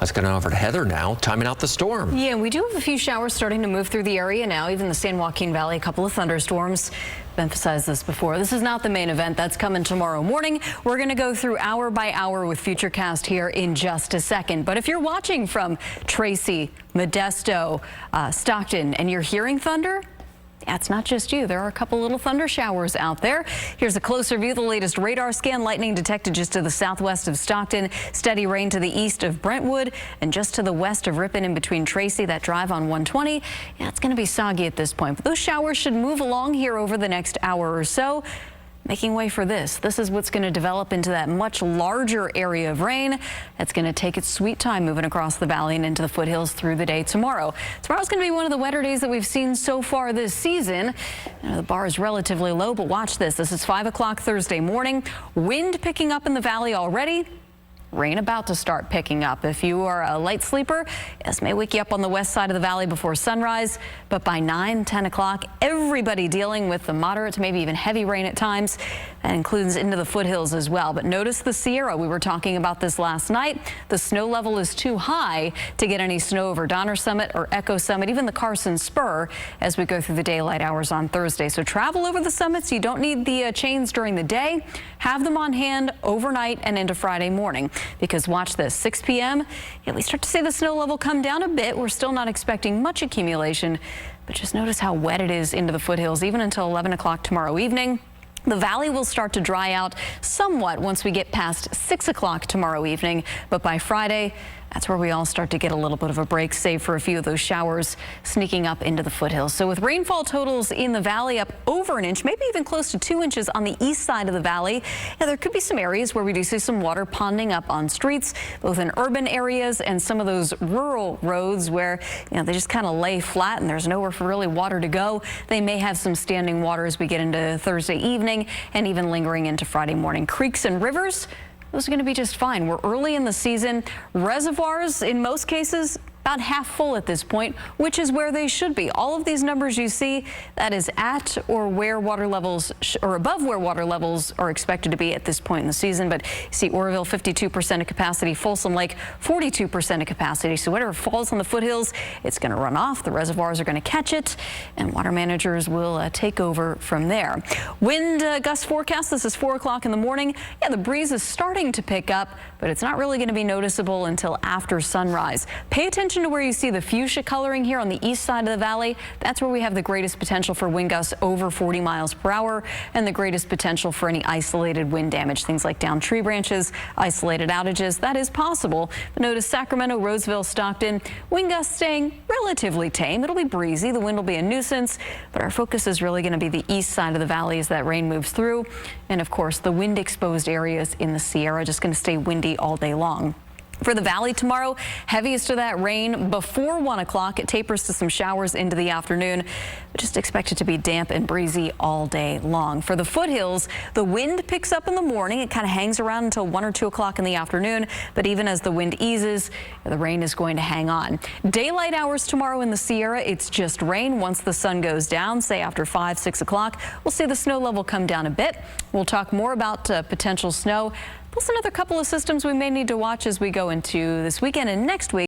Let's go over to Heather now, timing out the storm. Yeah, we do have a few showers starting to move through the area now, even the San Joaquin Valley, a couple of thunderstorms. I've emphasized this before. This is not the main event. That's coming tomorrow morning. We're going to go through hour by hour with Futurecast here in just a second. But if you're watching from Tracy, Modesto, Stockton, and you're hearing thunder, yeah, it's not just you. There are a couple little thunder showers out there. Here's a closer view. The latest radar scan. Lightning detected just to the southwest of Stockton. Steady rain to the east of Brentwood and just to the west of Ripon in between Tracy. That drive on 120. Yeah, it's going to be soggy at this point. But those showers should move along here over the next hour or so. Making way for this. This is what's going to develop into that much larger area of rain. That's going to take its sweet time moving across the valley and into the foothills through the day tomorrow. Tomorrow's going to be one of the wetter days that we've seen so far this season. The bar is relatively low, but watch this. This is 5 o'clock Thursday morning. Wind picking up in the valley already. Rain about to start picking up. If you are a light sleeper, this may wake you up on the west side of the valley before sunrise, but by 9, 10 o'clock, everybody dealing with the moderate to maybe even heavy rain at times. That includes into the foothills as well. But notice the Sierra. We were talking about this last night. The snow level is too high to get any snow over Donner Summit or Echo Summit, even the Carson Spur, as we go through the daylight hours on Thursday. So travel over the summits. You don't need the chains during the day. Have them on hand overnight and into Friday morning. Because watch this, 6 p.m., yeah, we start to see the snow level come down a bit. We're still not expecting much accumulation, but just notice how wet it is into the foothills, even until 11 o'clock tomorrow evening. The valley will start to dry out somewhat once we get past 6 o'clock tomorrow evening, but by Friday, that's where we all start to get a little bit of a break, save for a few of those showers sneaking up into the foothills. So with rainfall totals in the valley up over an inch, maybe even close to 2 inches on the east side of the valley, yeah, there could be some areas where we do see some water ponding up on streets, both in urban areas and some of those rural roads where, you know, they just kind of lay flat and there's nowhere for really water to go. They may have some standing water as we get into Thursday evening and even lingering into Friday morning. Creeks and rivers, those are going to be just fine. We're early in the season. Reservoirs, in most cases, about half full at this point, which is where they should be. All of these numbers you see, that is at or where water levels or above where water levels are expected to be at this point in the season. But you see Oroville 52% of capacity, Folsom Lake 42% of capacity. So whatever falls on the foothills, it's going to run off. The reservoirs are going to catch it, and water managers will take over from there. Wind gust forecast. This is 4 o'clock in the morning. Yeah, the breeze is starting to pick up, but it's not really going to be noticeable until after sunrise. Pay attention to where you see the fuchsia coloring here on the east side of the valley. That's where we have the greatest potential for wind gusts over 40 miles per hour and the greatest potential for any isolated wind damage, things like downed tree branches, isolated outages. That is possible. But notice Sacramento, Roseville, Stockton, wind gusts staying relatively tame. It'll be breezy. The wind will be a nuisance, but our focus is really going to be the east side of the valley as that rain moves through. And of course, the wind exposed areas in the Sierra just going to stay windy all day long. For the valley tomorrow, heaviest of that rain before 1 o'clock. It tapers to some showers into the afternoon. But just expect it to be damp and breezy all day long. For the foothills, the wind picks up in the morning. It kind of hangs around until 1 or 2 o'clock in the afternoon. But even as the wind eases, the rain is going to hang on. Daylight hours tomorrow in the Sierra, it's just rain. Once the sun goes down, say after 5, 6 o'clock, we'll see the snow level come down a bit. We'll talk more about potential snow. Plus another couple of systems we may need to watch as we go into this weekend and next week.